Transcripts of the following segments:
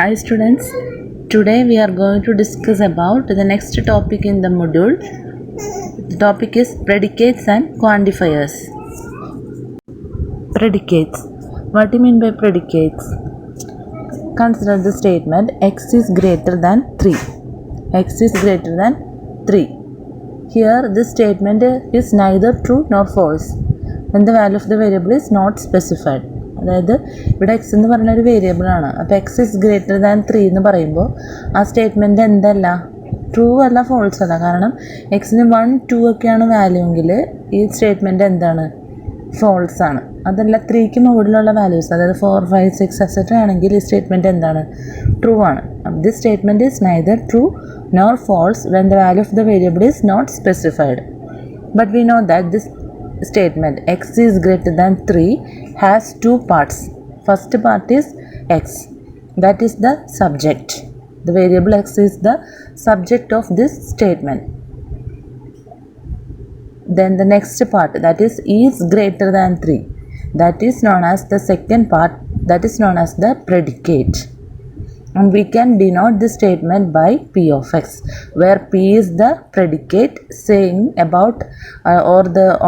Hi students, today we are going to discuss about the next topic in the module. The topic is predicates and quantifiers. Predicates. What do you mean by predicates? Consider the statement x is greater than 3. X is greater than 3. Here this statement is neither true nor false when the value of the variable is not specified. അതായത് ഇവിടെ X എന്ന് പറയുന്ന ഒരു variable ആണ്. അപ്പോൾ X is greater than 3 എന്ന് പറയുമ്പോൾ ആ സ്റ്റേറ്റ്മെൻറ്റ് എന്തല്ല, ട്രൂ അല്ല ഫോൾസ് അല്ല. കാരണം എക്സിന് 1, 2 ഒക്കെയാണ് വാല്യൂ എങ്കിൽ ഈ സ്റ്റേറ്റ്മെൻറ്റ് എന്താണ്, ഫോൾസ് ആണ്. അതല്ല 3ക്ക് മുകളിലുള്ള വാല്യൂസ്, അതായത് 4, 5, 6 എക്സെട്ര ആണെങ്കിൽ ഈ സ്റ്റേറ്റ്മെൻറ്റ് എന്താണ്, ട്രൂ ആണ്. This statement is neither true nor false when the value of the variable is not specified. But we know that this statement x is greater than 3 has two parts. First part is x, that is the subject. The variable x is the subject of this statement. Then the next part, that is greater than 3, that is known as the second part, that is known as the predicate. And we can denote this statement by p of x, where p is the predicate saying about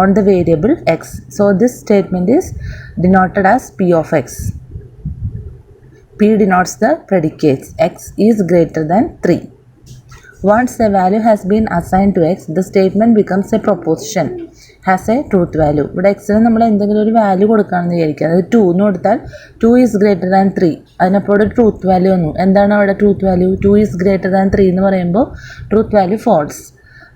on the variable x. So this statement is denoted as p of x. P denotes the predicates. X is greater than 3. Once a value has been assigned to x, the statement becomes a proposition, has a truth value. ഇവിടെ എക്സിന് നമ്മൾ എന്തെങ്കിലും ഒരു value കൊടുക്കുകയാണെന്ന് വിചാരിക്കുക. അതായത് 2 എന്ന് കൊടുത്താൽ 2 is greater than 3, അതിനപ്പോൾ ഒരു ട്രൂത്ത് വാല്യൂ വന്നു. എന്താണ് അവിടെ truth value? 2 is greater than 3 എന്ന് പറയുമ്പോൾ ട്രൂത്ത് വാല്യൂ ഫോൾസ്.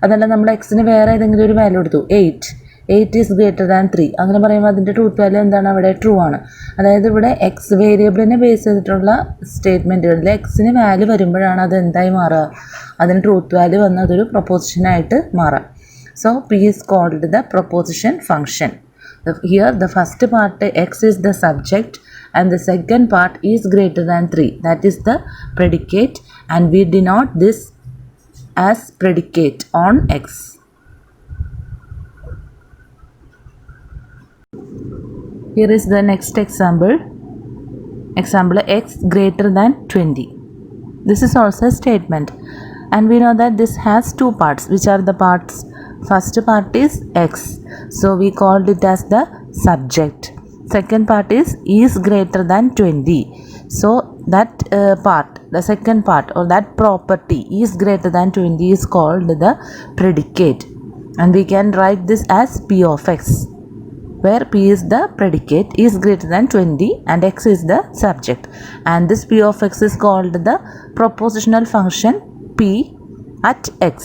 അതല്ല നമ്മൾ എക്സിന് വേറെ ഏതെങ്കിലും ഒരു വാല്യൂ കൊടുത്തു, 8 ഈസ് ഗ്രേറ്റർ ദാൻ 3, അങ്ങനെ പറയുമ്പോൾ അതിൻ്റെ ട്രൂത്ത് വാല്യൂ എന്താണ്, അവിടെ ട്രൂ ആണ്. അതായത് ഇവിടെ എക്സ് വേരിയബിളിനെ ബേസ് ചെയ്തിട്ടുള്ള സ്റ്റേറ്റ്മെൻറ്റുകളിൽ എക്സിന് വാല്യൂ വരുമ്പോഴാണ് അത് എന്തായി മാറുക, അതിന് ട്രൂത്ത് വാല്യൂ വന്ന് അതൊരു പ്രൊപ്പോസിഷനായിട്ട് മാറാം. So p is called the proposition function. Here the first part x is the subject and the second part is greater than 3, that is the predicate, and we denote this as predicate on x. Here is the next example. Example x greater than 20. This is also a statement, and we know that this has two parts. Which are the parts? First part is x, so we called it as the subject. Second part is greater than 20, so that part, the second part or that property is greater than 20 is called the predicate, and we can write this as p of x, where p is the predicate, is greater than 20 and x is the subject, and this p of x is called the propositional function p at x.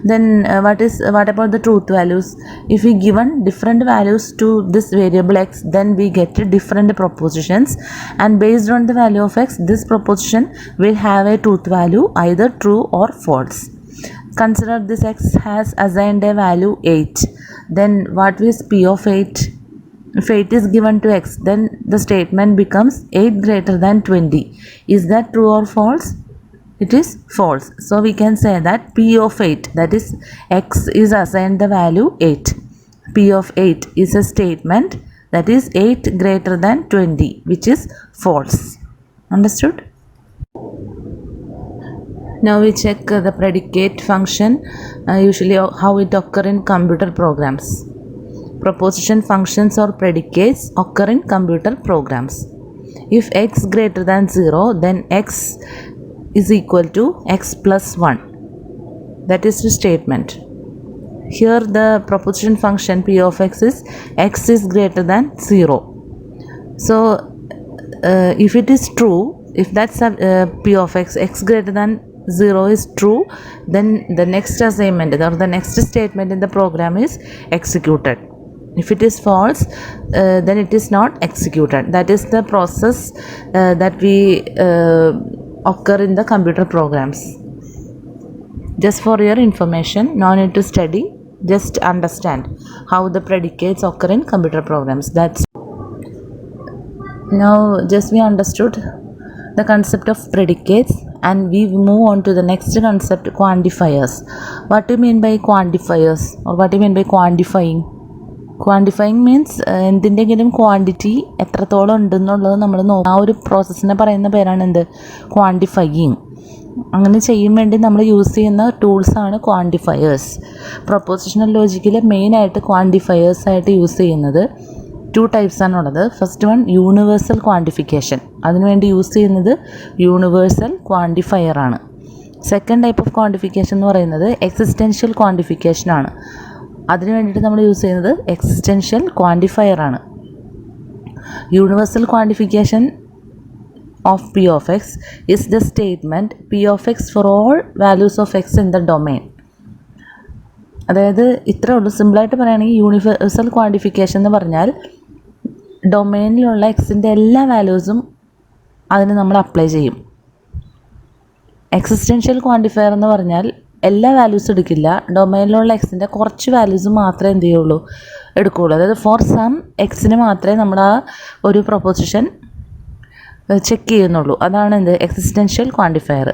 Then what about the truth values? If we given different values to this variable x, then we get different propositions, and based on the value of x, this proposition will have a truth value, either true or false. Consider this x has assigned a value 8. Then what is p of 8? If 8 is given to x, then the statement becomes 8 greater than 20. Is that true or false? It is false. So we can say that p of 8, that is x is assigned the value 8. P of 8 is a statement that is 8 greater than 20, which is false. Understood? Now we check the predicate function, usually how it occur in computer programs. Proposition functions or predicates occur in computer programs. If x greater than 0, then x is equal to x plus 1. That is the statement. Here the proposition function p of x is greater than 0. So if it is true, if that's p of x greater than 0 is true, then the next assignment or the next statement in the program is executed. If it is false, then it is not executed. That is the process that we occur in the computer programs. Just for your information, no need to study, just understand how the predicates occur in computer programs. That's now just we understood the concept of predicates, and we move on to the next concept, quantifiers. What do you mean by quantifiers, or what do you mean by quantifying? Quantifying means എന്തിൻ്റെങ്കിലും quantity എത്രത്തോളം ഉണ്ടെന്നുള്ളത് നമ്മൾ ആ ഒരു പ്രോസസ്സിനെ പറയുന്ന പേരാണ് എന്ത്, ക്വാണ്ടിഫൈയിങ്. അങ്ങനെ ചെയ്യാൻ വേണ്ടി നമ്മൾ യൂസ് ചെയ്യുന്ന ടൂൾസാണ് ക്വാണ്ടിഫയേഴ്സ്. പ്രൊപ്പോസിഷണൽ ലോജിക്കിൽ മെയിനായിട്ട് ക്വാണ്ടിഫയേഴ്സായിട്ട് യൂസ് ചെയ്യുന്നത് 2 ടൈപ്സ് ആണുള്ളത്. ഫസ്റ്റ് വൺ യൂണിവേഴ്സൽ ക്വാണ്ടിഫിക്കേഷൻ, അതിനുവേണ്ടി യൂസ് ചെയ്യുന്നത് യൂണിവേഴ്സൽ ക്വാണ്ടിഫയർ ആണ്. സെക്കൻഡ് ടൈപ്പ് ഓഫ് ക്വാണ്ടിഫിക്കേഷൻ എന്ന് പറയുന്നത് എക്സിസ്റ്റൻഷ്യൽ ക്വാണ്ടിഫിക്കേഷൻ ആണ്. അതിന് വേണ്ടിയിട്ട് നമ്മൾ യൂസ് ചെയ്യുന്നത് എക്സിസ്റ്റൻഷ്യൽ ക്വാണ്ടിഫയർ ആണ്. Universal quantification of p of x is the statement p of x for all values of x in the domain. അതായത് ഇത്രേ ഉള്ളൂ. സിമ്പിളായിട്ട് പറയുകയാണെങ്കിൽ യൂണിവേഴ്സൽ ക്വാണ്ടിഫിക്കേഷൻ എന്ന് പറഞ്ഞാൽ ഡൊമെയിനിലുള്ള എക്സിൻ്റെ എല്ലാ വാല്യൂസും അതിന് നമ്മൾ അപ്ലൈ ചെയ്യും. എക്സിസ്റ്റൻഷ്യൽ ക്വാണ്ടിഫയർ എന്ന് പറഞ്ഞാൽ എല്ലാ വാല്യൂസും എടുക്കില്ല, ഡൊമൈനിലുള്ള എക്സിൻ്റെ കുറച്ച് വാല്യൂസ് മാത്രമേ എന്ത് ചെയ്യുള്ളൂ, എടുക്കുകയുള്ളൂ. അതായത് ഫോർ സം എക്സിന് മാത്രമേ നമ്മൾ ആ ഒരു പ്രൊപ്പോസിഷൻ ചെക്ക് ചെയ്യുന്നുള്ളൂ. അതാണ് എന്ത്, എക്സിസ്റ്റൻഷ്യൽ ക്വാണ്ടിഫയർ.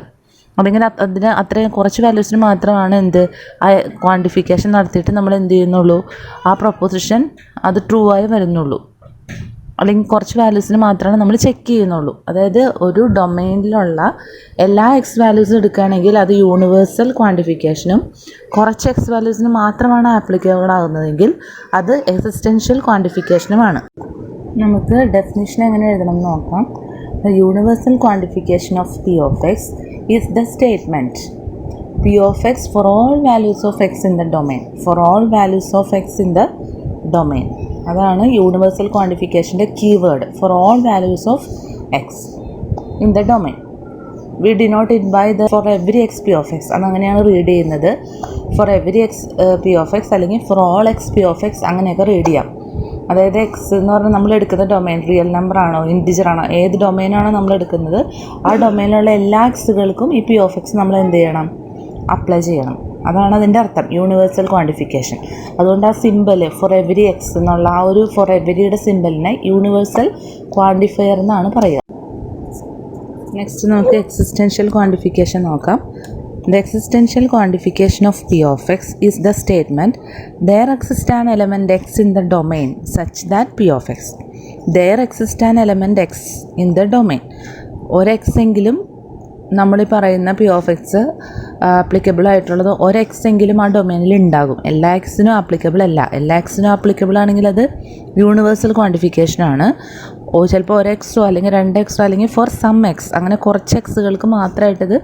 അതിങ്ങനെ അതിന് അത്രയും കുറച്ച് വാല്യൂസിന് മാത്രമാണ് എന്ത്, ആ ക്വാണ്ടിഫിക്കേഷൻ നടത്തിയിട്ട് നമ്മൾ എന്ത് ചെയ്യുന്നുള്ളൂ, ആ പ്രൊപ്പോസിഷൻ അത് ട്രൂ ആയി വരുന്നുള്ളൂ. അല്ലെങ്കിൽ കുറച്ച് വാല്യൂസിന് മാത്രമാണ് നമ്മൾ ചെക്ക് ചെയ്യുന്നുള്ളൂ. അതായത് ഒരു ഡൊമൈനിലുള്ള എല്ലാ എക്സ് വാല്യൂസും എടുക്കുകയാണെങ്കിൽ അത് യൂണിവേഴ്സൽ ക്വാണ്ടിഫിക്കേഷനും, കുറച്ച് എക്സ് വാല്യൂസിന് മാത്രമാണ് ആപ്ലിക്കബിൾ ആകുന്നതെങ്കിൽ അത് എക്സിസ്റ്റൻഷ്യൽ ക്വാണ്ടിഫിക്കേഷനുമാണ്. നമുക്ക് ഡെഫിനിഷൻ എങ്ങനെ എഴുതണം എന്ന് നോക്കാം. The universal quantification of p of x is the statement p of x for all values of x in the domain. For all values of x in the domain. അതാണ് universal ക്വാണ്ടിഫിക്കേഷൻ്റെ keyword. For all values of x in the domain. We denote it by the for every x P of x. അതങ്ങനെയാണ് read ചെയ്യുന്നത്. For every x P of x അല്ലെങ്കിൽ for all x P of x അങ്ങനെയൊക്കെ read ചെയ്യാം. അതായത് എക്സ് എന്ന് പറഞ്ഞാൽ നമ്മൾ എടുക്കുന്ന ഡൊമൈൻ റിയൽ നമ്പർ ആണോ ഇൻറ്റിജർ ആണോ, ഏത് ഡൊമൈനാണോ നമ്മൾ എടുക്കുന്നത് ആ ഡൊമൈനിലുള്ള എല്ലാ എക്സുകൾക്കും ഈ പി ഓഫ് എക്സ് നമ്മൾ എന്ത് ചെയ്യണം, അപ്ലൈ ചെയ്യണം. അതാണ് അതിൻ്റെ അർത്ഥം, യൂണിവേഴ്സൽ ക്വാണ്ടിഫിക്കേഷൻ. അതുകൊണ്ട് ആ സിമ്പൽ ഫോർ എവരി എക്സ് എന്നുള്ള ആ ഒരു ഫോർ എവരിയുടെ സിമ്പലിനെ യൂണിവേഴ്സൽ ക്വാണ്ടിഫയർ എന്നാണ് പറയുക. നെക്സ്റ്റ് നമുക്ക് എക്സിസ്റ്റൻഷ്യൽ ക്വാണ്ടിഫിക്കേഷൻ നോക്കാം. The existential quantification of p of x is the statement there exists an element x in the domain such that p of x. There exists an element x in the domain. ഒരു X എങ്കിലും നമ്മൾ ഈ പറയുന്ന P of X applicable ആയിട്ടുള്ളത് ഒരു X എങ്കിലും ആ ഡൊമൈനിൽ ഉണ്ടാകും. എല്ലാ എക്സിനും ആപ്ലിക്കബിൾ അല്ല. എല്ലാ എക്സിനും ആപ്ലിക്കബിൾ ആണെങ്കിൽ അത് യൂണിവേഴ്സൽ ക്വാണ്ടിഫിക്കേഷനാണ്. ചിലപ്പോൾ ഒരു എക്സോ അല്ലെങ്കിൽ 2 എക്സോ അല്ലെങ്കിൽ ഫോർ സം എക്സ് അങ്ങനെ കുറച്ച് എക്സുകൾക്ക് മാത്രമായിട്ടത്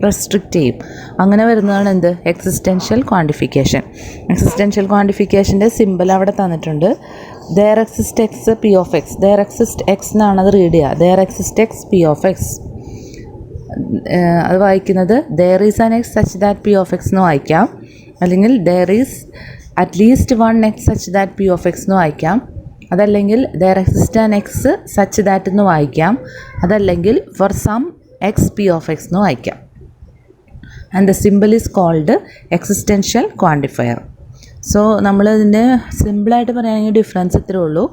റെസ്ട്രിക്റ്റ് ചെയ്യും. അങ്ങനെ വരുന്നതാണ് എന്ത്, എക്സിസ്റ്റൻഷ്യൽ ക്വാണ്ടിഫിക്കേഷൻ. എക്സിസ്റ്റൻഷ്യൽ ക്വാണ്ടിഫിക്കേഷൻ്റെ സിമ്പിൾ അവിടെ തന്നിട്ടുണ്ട്. There exist x P of x. There exist x എന്നാണ് അത് റീഡ് ചെയ്യുക. There exist x P of x. അത് വായിക്കുന്നത് there is an x such that P of x എന്ന് വായിക്കാം, അല്ലെങ്കിൽ ദെയർ ഈസ് അറ്റ്ലീസ്റ്റ് 1 x such that P of x എന്ന് വായിക്കാം. അതല്ലെങ്കിൽ there exist an x such that എന്ന് വായിക്കാം. അതല്ലെങ്കിൽ for some x P of x എന്ന് വായിക്കാം. And the symbol is called existential quantifier. So നമ്മളിതിൻ്റെ സിമ്പിളായിട്ട് പറയുകയാണെങ്കിൽ ഡിഫറൻസ് ഇത്രയേ ഉള്ളൂ.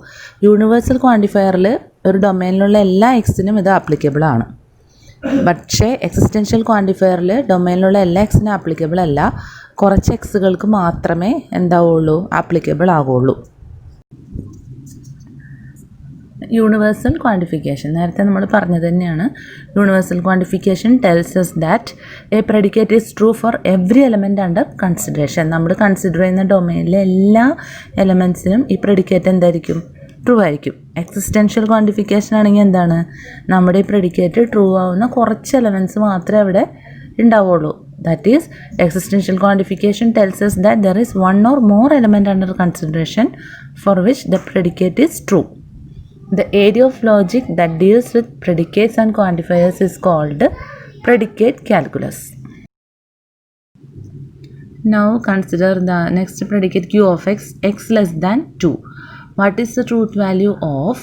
യൂണിവേഴ്സൽ ക്വാണ്ടിഫയറിൽ ഒരു ഡൊമൈനിലുള്ള എല്ലാ എക്സിനും ഇത് ആപ്ലിക്കബിൾ ആണ്. പക്ഷേ എക്സിസ്റ്റൻഷ്യൽ ക്വാണ്ടിഫയറിൽ ഡൊമൈനിലുള്ള എല്ലാ എക്സിനും ആപ്ലിക്കബിൾ അല്ല, കുറച്ച് എക്സുകൾക്ക് മാത്രമേ എന്താവുള്ളൂ, ആപ്ലിക്കബിൾ ആകുള്ളൂ. യൂണിവേഴ്സൽ ക്വാണ്ടിഫിക്കേഷൻ നേരത്തെ നമ്മൾ പറഞ്ഞത് തന്നെയാണ്. Universal quantification tells us that A predicate is true for every element under consideration. നമ്മൾ കൺസിഡർ ചെയ്യുന്ന ഡൊമൈനിലെ എല്ലാ എലമെൻറ്റ്സിനും ഈ പ്രെഡിക്കേറ്റ് എന്തായിരിക്കും, ട്രൂ ആയിരിക്കും. എക്സിസ്റ്റൻഷ്യൽ ക്വാണ്ടിഫിക്കേഷൻ ആണെങ്കിൽ എന്താണ്, നമ്മുടെ ഈ പ്രെഡിക്കേറ്റ് ട്രൂ ആവുന്ന കുറച്ച് എലമെൻറ്റ്സ് മാത്രമേ അവിടെ ഉണ്ടാവുള്ളൂ. That is, existential quantification tells us that there is one or more element under consideration for which the predicate is true. The area of logic that deals with predicates and quantifiers is called predicate calculus. Now consider the next predicate q of x, x less than 2. What is the truth value of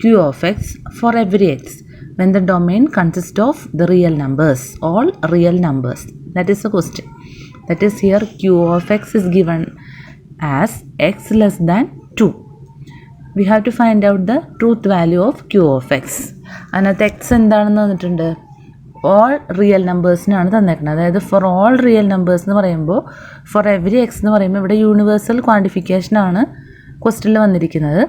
q of x for every x when the domain consists of the real numbers, all real numbers? That is the question. That is, here q of x is given as x less than 2. We have to find out the truth value of q of x. അതിനകത്ത് X എന്താണെന്ന് തന്നിട്ടുണ്ട്, all real നമ്പേഴ്സിനാണ് തന്നിരിക്കുന്നത്. അതായത് for all real numbers എന്ന് പറയുമ്പോൾ four every X എന്ന് പറയുമ്പോൾ ഇവിടെ യൂണിവേഴ്സൽ ക്വാണ്ടിഫിക്കേഷനാണ് ക്വസ്റ്റ്യനിൽ വന്നിരിക്കുന്നത്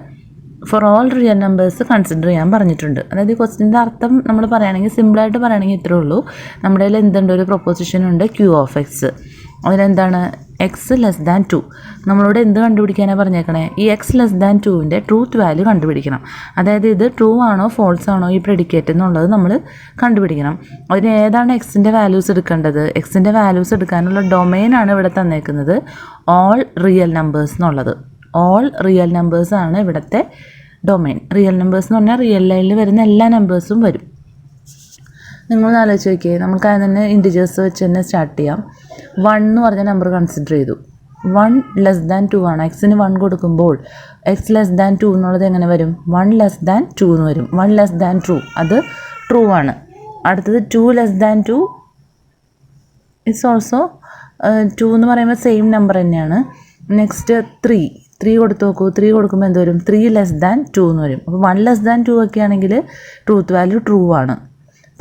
for all real numbers consider ചെയ്യാൻ പറഞ്ഞിട്ടുണ്ട്. അതായത് ഈ ക്വസ്റ്റ്യൻ്റെ അർത്ഥം നമ്മൾ പറയുകയാണെങ്കിൽ സിമ്പിളായിട്ട് പറയുകയാണെങ്കിൽ ഇത്രേ ഉള്ളൂ. നമ്മുടെ കയ്യിൽ എന്തുണ്ട്, ഒരു പ്രൊപ്പോസിഷൻ ഉണ്ട് ക്യൂ ഓഫ് എക്സ്. അതിനെന്താണ് എക്സ് ലെസ് ദാൻ 2. നമ്മളോട് എന്ത് കണ്ടുപിടിക്കാനാണ് പറഞ്ഞേക്കണേ, ഈ എക്സ് ലെസ് ദാൻ 2ൻ്റെ ട്രൂത്ത് വാല്യൂ കണ്ടുപിടിക്കണം. അതായത് ഇത് ട്രൂ ആണോ ഫോൾസ് ആണോ ഈ പ്രെഡിക്കേറ്റ് എന്നുള്ളത് നമ്മൾ കണ്ടുപിടിക്കണം. അതിന് ഏതാണ് എക്സിൻ്റെ വാല്യൂസ് എടുക്കേണ്ടത്, എക്സിൻ്റെ വാല്യൂസ് എടുക്കാനുള്ള ഡൊമെയിനാണ് ഇവിടെ തന്നേക്കുന്നത് ഓൾ റിയൽ നമ്പേഴ്സ് എന്നുള്ളത്. ഓൾ റിയൽ നമ്പേഴ്സാണ് ഇവിടുത്തെ ഡൊമെയിൻ. റിയൽ നമ്പേഴ്സ് എന്ന് പറഞ്ഞാൽ റിയൽ ലൈനിൽ വരുന്ന എല്ലാ നമ്പേഴ്സും വരും. നിങ്ങളൊന്ന് ആലോചിച്ച് നോക്കിയേ, നമുക്ക് അതിന് തന്നെ ഇൻറ്റിജേഴ്സ് വെച്ച് തന്നെ സ്റ്റാർട്ട് ചെയ്യാം. 1 എന്ന് പറഞ്ഞ നമ്പർ കൺസിഡർ ചെയ്തു. 1 ലെസ് ദാൻ 2 ആണ്. എക്സിന് 1 കൊടുക്കുമ്പോൾ എക്സ് ലെസ് ദാൻ 2 എന്നുള്ളത് എങ്ങനെ വരും, 1 ലെസ് ദാൻ 2 എന്ന് വരും. 1 ലെസ് ദാൻ 2 അത് ട്രൂ ആണ്. അടുത്തത് 2 ലെസ് ദാൻ 2 ഇറ്റ്സ് ഓൾസോ 2 എന്ന് പറയുമ്പോൾ സെയിം നമ്പർ തന്നെയാണ്. നെക്സ്റ്റ് 3 കൊടുത്ത് നോക്കൂ. 3 കൊടുക്കുമ്പോൾ എന്ത് വരും, 3 ലെസ് ദാൻ 2 എന്ന് വരും. അപ്പോൾ 1 ലെസ് ദാൻ 2 ഒക്കെ ആണെങ്കിൽ ട്രൂത്ത് വാല്യൂ ട്രൂ ആണ്.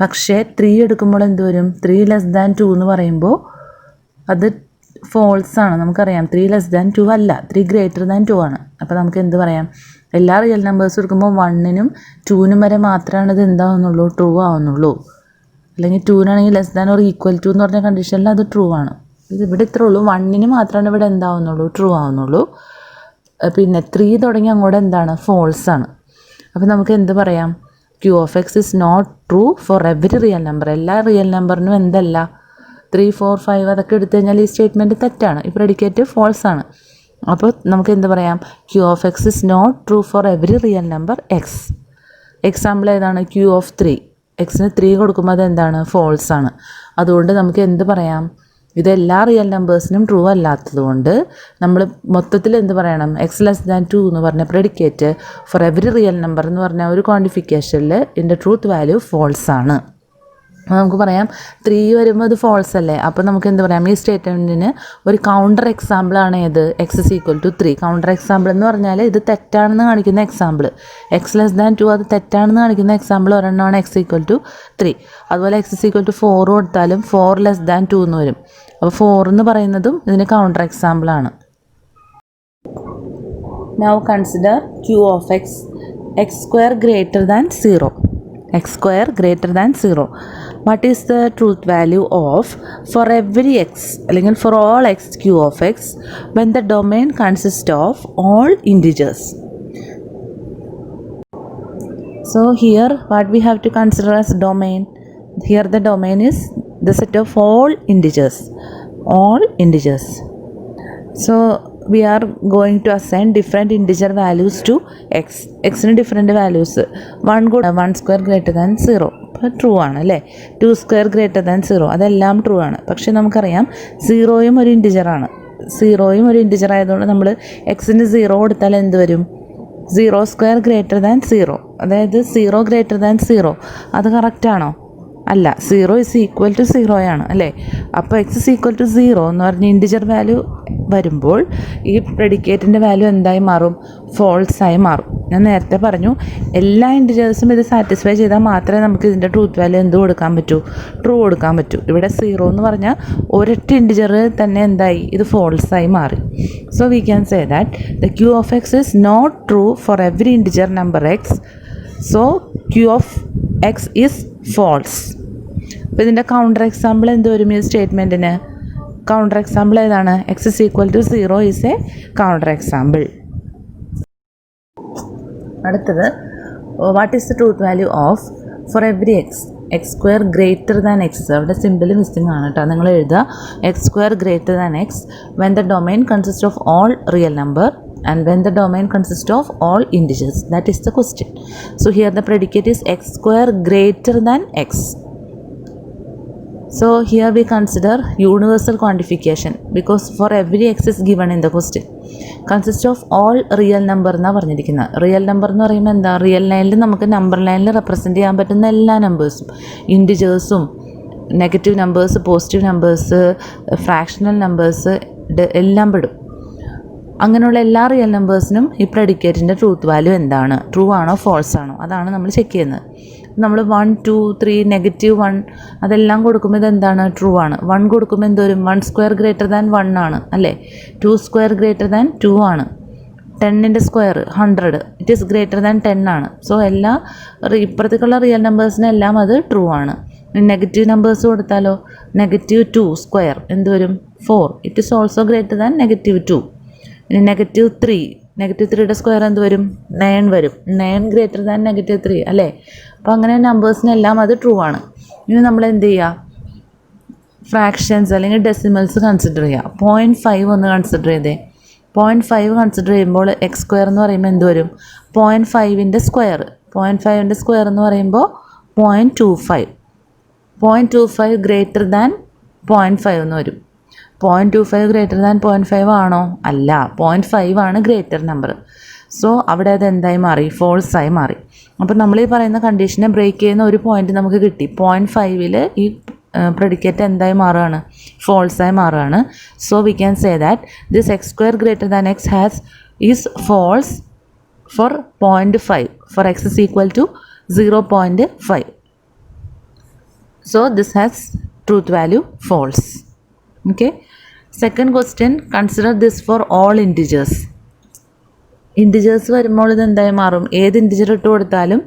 പക്ഷേ 3 എടുക്കുമ്പോൾ എന്ത് വരും, 3 ലെസ് ദാൻ 2 എന്ന് പറയുമ്പോൾ അത് ഫോൾസ് ആണ്. നമുക്കറിയാം 3 ലെസ് ദാൻ 2 അല്ല, 3 ഗ്രേറ്റർ ദാൻ 2 ആണ്. അപ്പോൾ നമുക്ക് എന്ത് പറയാം, എല്ലാ റിയൽ നമ്പേഴ്സ് എടുക്കുമ്പോൾ 1നും 2നും വരെ മാത്രമാണ് ഇത് എന്താവുന്നുള്ളൂ, ട്രൂ ആവുന്നുള്ളൂ. അല്ലെങ്കിൽ 2നാണെങ്കിൽ less than or equal to എന്ന് പറഞ്ഞ കണ്ടീഷനിൽ അത് ട്രൂ ആണ്. ഇത് ഇവിടെ ഇത്രേ ഉള്ളൂ, 1ന് മാത്രമാണ് ഇവിടെ എന്താവുന്നുള്ളൂ, ട്രൂ ആവുന്നുള്ളൂ. പിന്നെ 3 തുടങ്ങി അങ്ങോട്ട് എന്താണ്, ഫോൾസ് ആണ്. അപ്പോൾ നമുക്ക് എന്ത് പറയാം, Q of x is not true for every real number. എല്ലാ റിയൽ നമ്പറിനും എന്തല്ല, 3, 4, 5 അതൊക്കെ എടുത്തു കഴിഞ്ഞാൽ ഈ സ്റ്റേറ്റ്മെൻറ്റ് തെറ്റാണ്, ഈ പ്രെഡിക്കേറ്റ് ഫോൾസ് ആണ്. അപ്പോൾ നമുക്ക് എന്ത് പറയാം, Q of x is not true for every real number x. Example ഏതാണ്, ക്യൂ ഓഫ് 3. എക്സിന് 3 കൊടുക്കുമ്പോൾ അതെന്താണ്, ഫോൾസ് ആണ്. അതുകൊണ്ട് നമുക്ക് എന്ത് പറയാം, ഇതെല്ലാ റിയൽ നമ്പേഴ്സിനും ട്രൂ അല്ലാത്തത് കൊണ്ട് നമ്മൾ മൊത്തത്തിൽ എന്ത് പറയണം, എക്സ് ലെസ് ദാൻ 2 എന്ന് പറഞ്ഞ predicate four every real number എന്ന് പറഞ്ഞ ഒരു ക്വാണ്ടിഫിക്കേഷനിൽ ഇതിൻ്റെ ട്രൂത്ത് വാല്യൂ ഫോൾസ് ആണ്. അപ്പോൾ നമുക്ക് പറയാം 3 വരുമ്പോൾ അത് ഫോൾസ് അല്ലേ. അപ്പോൾ നമുക്ക് എന്ത് പറയാം, ഈ സ്റ്റേറ്റ്മെൻറ്റിന് ഒരു കൗണ്ടർ എക്സാമ്പിളാണ് ഏത്, x is equal to 3. Counter example എന്ന് പറഞ്ഞാൽ ഇത് തെറ്റാണെന്ന് കാണിക്കുന്ന എക്സാമ്പിൾ. എക്സ് ലെസ് ദാൻ 2 അത് തെറ്റാണെന്ന് കാണിക്കുന്ന എക്സാമ്പിൾ ഒരെണ്ണമാണ് എക്സ് ഈക്വൽ ടു 3. അതുപോലെ എക്സ് ഇസ് ഈക്വൽ ടു 4 കൊടുത്താലും 4 ലെസ് ദാൻ 2 എന്ന് വരും. അപ്പോൾ 4 എന്ന് പറയുന്നതും ഇതിന് കൗണ്ടർ എക്സാമ്പിളാണ്. Now consider Q of x, x square greater than 0. x square greater than 0. What is the truth value of for every x അല്ലെങ്കിൽ for all x q of x when the domain consists of all integers? So here what we have to consider as domain, here the domain is the set of all integers. So we are going to assign different integer values to x. Xന് different values. 1 square greater than 0 അപ്പോൾ true ആണ് അല്ലേ. 2 square greater than 0 അതെല്ലാം true ആണ്. പക്ഷേ നമുക്കറിയാം 0യും ഒരു ഇൻറ്റിജറാണ്. 0യും ഒരു ഇൻറ്റിജർ ആയതുകൊണ്ട് നമ്മൾ എക്സിന് 0 കൊടുത്താൽ എന്ത് വരും, 0 സ്ക്വയർ ഗ്രേറ്റർ ദാൻ 0, അതായത് 0 ഗ്രേറ്റർ ദാൻ 0. അത് കറക്റ്റാണോ, അല്ല. 0 ഇസ് ഈക്വൽ ടു 0 ആണ് അല്ലേ. അപ്പോൾ എക്സ് ഇസ് ഈക്വൽ ടു 0 എന്ന് പറഞ്ഞ് ഇൻറ്റിജർ വാല്യൂ വരുമ്പോൾ ഈ പ്രെഡിക്കേറ്റിൻ്റെ വാല്യൂ എന്തായി മാറും, ഫോൾസായി മാറും. ഞാൻ നേരത്തെ പറഞ്ഞു എല്ലാ ഇൻറ്റിജേഴ്സും ഇത് സാറ്റിസ്ഫൈ ചെയ്താൽ മാത്രമേ നമുക്ക് ഇതിൻ്റെ ട്രൂത്ത് വാല്യൂ എന്ത് കൊടുക്കാൻ പറ്റൂ, ട്രൂ കൊടുക്കാൻ പറ്റൂ. ഇവിടെ 0 എന്ന് പറഞ്ഞാൽ ഒരൊറ്റ ഇൻറ്റിജർ തന്നെ എന്തായി, ഇത് ഫോൾസായി മാറി. So we can say that the Q of x is not true for every integer number x. So Q of x is false. അപ്പോൾ ഇതിൻ്റെ കൗണ്ടർ എക്സാമ്പിൾ എന്ത് വരും ഈ സ്റ്റേറ്റ്മെൻറ്റിന്, കൗണ്ടർ എക്സാമ്പിൾ ഏതാണ്, x is equal to 0 is a counter example. അടുത്തത് what is the truth value of for every x, x square greater than x. അവിടെ simple missing ആണ് കേട്ടോ, നിങ്ങൾ എഴുതുക X square greater than X when the domain consist of all real number and when the domain consists of all integers. That is the question. So here the predicate is x square greater than x. So here we consider universal quantification because for every x is given in the question. Consists of all real number എന്നാ പറഞ്ഞിരിക്കുന്നത്. Real number എന്ന് പറയുമ്പോൾ എന്താ, real ലൈനിൽ നമുക്ക് number ലൈനിൽ represent ചെയ്യാൻ പറ്റുന്ന എല്ലാ നമ്പേഴ്സും, ഇൻറ്റിജേഴ്സും negative numbers, positive numbers, fractional numbers എല്ലാം പെടും. അങ്ങനെയുള്ള എല്ലാ റിയൽ നമ്പേഴ്സിനും ഈ പ്രെഡിക്കേറ്റിൻ്റെ ട്രൂത്ത് വാല്യൂ എന്താണ്, ട്രൂ ആണോ ഫോൾസ് ആണോ, അതാണ് നമ്മൾ ചെക്ക് ചെയ്യുന്നത്. നമ്മൾ 1, 2, 3, -1 അതെല്ലാം കൊടുക്കുമ്പോൾ ഇതെന്താണ്, ട്രൂ ആണ്. 1 കൊടുക്കുമ്പോൾ എന്തോരും, 1 സ്ക്വയർ ഗ്രേറ്റർ ദാൻ 1 ആണ് അല്ലേ. 2 സ്ക്വയർ ഗ്രേറ്റർ ദാൻ 2 ആണ്. 10ൻ്റെ square 100, it is greater than 10 ആണ്. സോ എല്ലാ ഇപ്പുറത്തേക്കുള്ള റിയൽ നമ്പേഴ്സിനെല്ലാം അത് ട്രൂ ആണ്. നെഗറ്റീവ് നമ്പേഴ്സ് കൊടുത്താലോ, -2 സ്ക്വയർ എന്ത് വരും 4, it is also greater than -2. ഇനി -3, -3യുടെ സ്ക്വയർ എന്ത് വരും 9 വരും. 9 ഗ്രേറ്റർ ദാൻ -3 അല്ലേ. അപ്പോൾ അങ്ങനെ നമ്പേഴ്സിനെല്ലാം അത് ട്രൂ ആണ്. ഇനി നമ്മൾ എന്ത് ചെയ്യുക, ഫ്രാക്ഷൻസ് അല്ലെങ്കിൽ ഡെസിമൽസ് കൺസിഡർ ചെയ്യുക. 0.5 ഒന്ന് കൺസിഡർ ചെയ്തേ. 0.5 കൺസിഡർ ചെയ്യുമ്പോൾ എക്സ് സ്ക്വയർ എന്ന് പറയുമ്പോൾ എന്ത് വരും 0.5ൻ്റെ സ്ക്വയർ. 0.5ൻ്റെ സ്ക്വയർ എന്ന് പറയുമ്പോൾ 0.25. 0.25 ഗ്രേറ്റർ ദാൻ 0.5 എന്ന് വരും. 0.25 ഗ്രേറ്റർ ദാൻ 0.5 ആണോ? അല്ല, 0.5 ആണ് ഗ്രേറ്റർ നമ്പർ. സോ അവിടെ അത് എന്തായി മാറി, ഫോൾസായി മാറി. അപ്പോൾ നമ്മൾ ഈ പറയുന്ന കണ്ടീഷനെ ബ്രേക്ക് ചെയ്യുന്ന ഒരു പോയിന്റ് നമുക്ക് കിട്ടി. 0.5ൽ ഈ പ്രെഡിക്കേറ്റ് എന്തായി മാറുകയാണ്, ഫോൾസായി മാറുകയാണ്. So we can say that this x square greater than x is false for 0.5 for x is equal to 0.5. So this has truth value false. Okay. Second question, consider this for all integers. Integers വരുമ്പോൾ ഇത് എന്തായി മാറും, ഏത് integer ഇട്ട് കൊടുത്താലും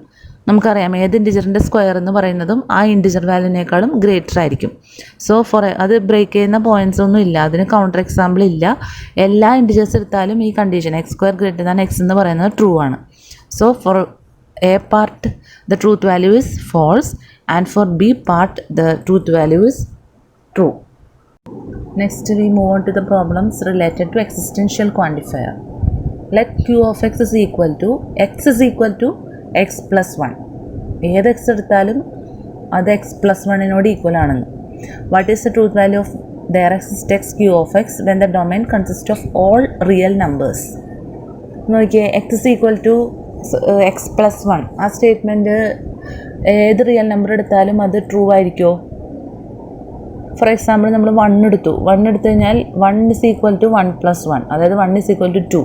നമുക്കറിയാം ഏത് ഇൻറ്റിജറിൻ്റെ square എന്ന് പറയുന്നതും ആ ഇൻറ്റിജർ വാല്യൂനേക്കാളും ഗ്രേറ്റർ ആയിരിക്കും. സോ അത് ബ്രേക്ക് ചെയ്യുന്ന പോയിൻറ്റ്സ് ഒന്നും ഇല്ല, അതിന് കൗണ്ടർ എക്സാമ്പിൾ ഇല്ല. എല്ലാ ഇൻറ്റിജേഴ്സ് എടുത്താലും ഈ condition x square greater than x എന്ന് പറയുന്നത് ട്രൂ ആണ്. So for A part the truth value is false and for B part the truth value is true. Next we move on to the problems related to existential quantifier. Let Q of x is equal to x plus 1. ഏത് x എടുത്താലും അത് x plus 1 equal ആണെന്ന്. What is the truth value of there exists x Q of x when the domain consists of all real numbers? നോക്കിയേ, x is equal to x plus 1 ആ statement ഏത് real number എടുത്താലും അത് true ആയിരിക്കുമോ? For example നമ്മൾ 1 എടുത്തു കഴിഞ്ഞാൽ 1 is equal to 1 plus 1, അതായത് 1 is equal to 2.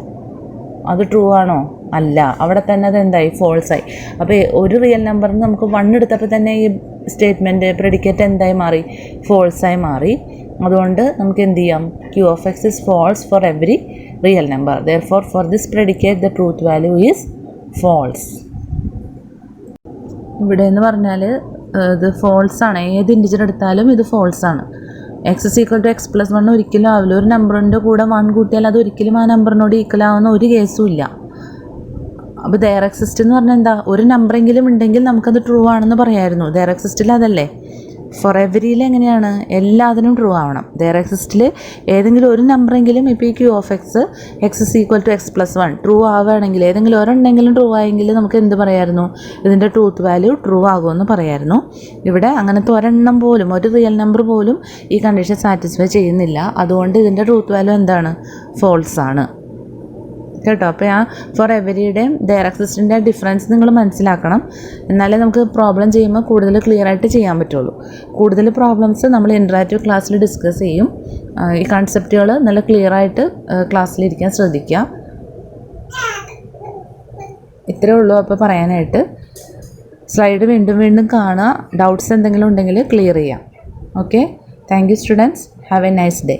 അത് ട്രൂ ആണോ? അല്ല, അവിടെ തന്നെ അത് എന്തായി, ഫോൾസായി. അപ്പോൾ ഒരു റിയൽ നമ്പറിന് നമുക്ക് 1 എടുത്തപ്പോൾ തന്നെ ഈ സ്റ്റേറ്റ്മെൻറ്റ് പ്രെഡിക്കേറ്റ് എന്തായി മാറി, ഫോൾസായി മാറി. അതുകൊണ്ട് നമുക്ക് എന്ത് ചെയ്യാം, Q of x is false for every real number. Therefore for this predicate the truth value is false. ഇവിടെ എന്ന് പറഞ്ഞാൽ ഇത് ഫോൾസാണ്, ഏത് ഇൻറ്റിജർ എടുത്താലും ഇത് ഫോൾസാണ്. X is equal to x plus 1 ഒരിക്കലും ആവില്ല. ഒരു നമ്പറിൻ്റെ കൂടെ 1 കൂട്ടിയാൽ അത് ഒരിക്കലും ആ നമ്പറിനോട് ഈക്വൽ ആവുന്ന ഒരു കേസും ഇല്ല. അപ്പോൾ ദെയർ എക്സിസ്റ്റ് എന്ന് പറഞ്ഞാൽ എന്താ, ഒരു നമ്പറെങ്കിലും ഉണ്ടെങ്കിൽ നമുക്കത് ട്രൂ ആണെന്ന് പറയാമായിരുന്നു. ദെയർ എക്സിസ്റ്റിൽ അതല്ലേ. ഫോർ എവരിയിൽ എങ്ങനെയാണ്, എല്ലാത്തിനും ട്രൂ ആവണം. ദെയർ എക്സിസ്റ്റിൽ ഏതെങ്കിലും ഒരു നമ്പറെങ്കിലും, ഇപ്പോൾ ഈ Q of x is equal to x plus 1 true ആവുകയാണെങ്കിൽ, ഏതെങ്കിലും ഒരെണ്ണെങ്കിലും ട്രൂ ആയെങ്കിൽ നമുക്ക് എന്ത് പറയായിരുന്നു, ഇതിൻ്റെ ട്രൂത്ത് വാല്യൂ ട്രൂ ആകുമെന്ന് പറയായിരുന്നു. ഇവിടെ അങ്ങനത്തെ ഒരെണ്ണം പോലും, ഒരു റിയൽ നമ്പർ പോലും ഈ കണ്ടീഷൻ സാറ്റിസ്ഫൈ ചെയ്യുന്നില്ല. അതുകൊണ്ട് ഇതിൻ്റെ ട്രൂത്ത് വാല്യൂ എന്താണ്, ഫോൾസ് ആണ് കേട്ടോ. അപ്പോൾ ആ ഫോർ എവരിയുടെയും ദെയർ എക്സിസ്റ്റിൻ്റെ ഡിഫറൻസ് നിങ്ങൾ മനസ്സിലാക്കണം. എന്നാലേ നമുക്ക് പ്രോബ്ലം ചെയ്യുമ്പോൾ കൂടുതൽ ക്ലിയർ ആയിട്ട് ചെയ്യാൻ പറ്റുള്ളൂ. കൂടുതൽ പ്രോബ്ലംസ് നമ്മൾ ഇൻറ്ററാക്റ്റീവ് ക്ലാസ്സിൽ ഡിസ്കസ് ചെയ്യും. ഈ കൺസെപ്റ്റുകൾ നല്ല ക്ലിയർ ആയിട്ട് ക്ലാസ്സിലിരിക്കാൻ ശ്രദ്ധിക്കുക. ഇത്രയേ ഉള്ളൂ അപ്പോൾ പറയാനായിട്ട്. സ്ലൈഡ് വീണ്ടും കാണുക. ഡൗട്ട്സ് എന്തെങ്കിലും ഉണ്ടെങ്കിൽ ക്ലിയർ ചെയ്യാം. Okay, thank you students. Have A nice day.